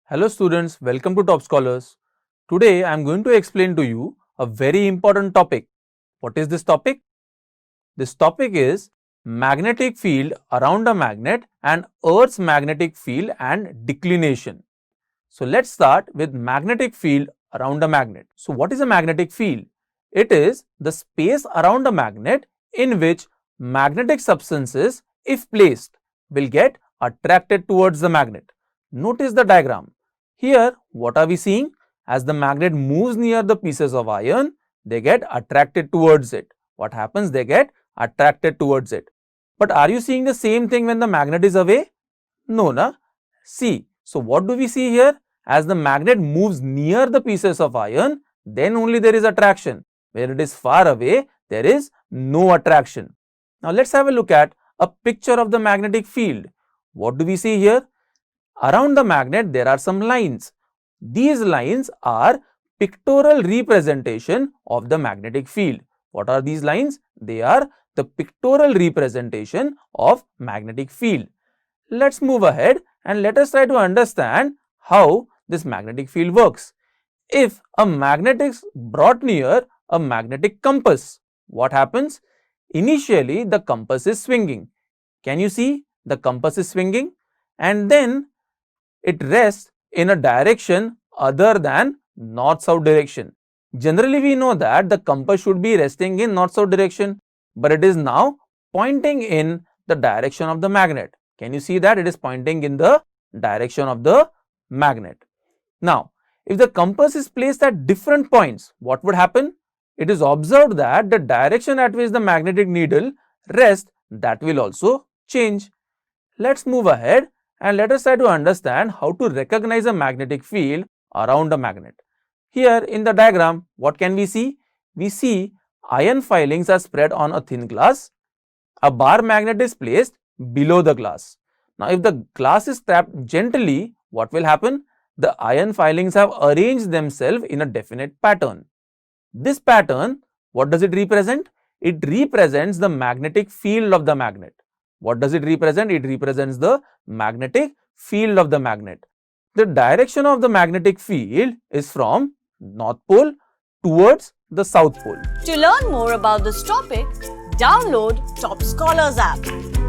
Hello students, welcome to Top Scholars. Today I am going to explain to you a very important topic. What is this topic? This topic is magnetic field around a magnet and Earth's magnetic field and declination. So let's start with magnetic field around a magnet. So what is a magnetic field? It is the space around a magnet in which magnetic substances, if placed, will get attracted towards the magnet. Notice the diagram. Here, what are we seeing? As the magnet moves near the pieces of iron, they get attracted towards it. What happens? They get attracted towards it. But are you seeing the same thing when the magnet is away? No, na? See, so what do we see here? As the magnet moves near the pieces of iron, then only there is attraction. Where it is far away, there is no attraction. Now let's have a look at a picture of the magnetic field. What do we see here? Around the magnet there are some lines. These lines are pictorial representation of the magnetic field. What are these lines? They are the pictorial representation of magnetic field. Let's move ahead and let us try to understand how this magnetic field works. If a magnet is brought near a magnetic compass, what happens? Initially the compass is swinging. Can you see? The compass is swinging and then it rests in a direction other than north-south direction. Generally, we know that the compass should be resting in north-south direction, but it is now pointing in the direction of the magnet. Can you see that? It is pointing in the direction of the magnet. Now, if the compass is placed at different points, what would happen? It is observed that the direction at which the magnetic needle rests, that will also change. Let's move ahead and let us try to understand how to recognize a magnetic field around a magnet. Here in the diagram, what can we see? We see iron filings are spread on a thin glass. A bar magnet is placed below the glass. Now, if the glass is tapped gently, what will happen? The iron filings have arranged themselves in a definite pattern. This pattern, what does it represent? It represents the magnetic field of the magnet. What does it represent? It represents the magnetic field of the magnet. The direction of the magnetic field is from North Pole towards the South Pole. To learn more about this topic, download Top Scholars app.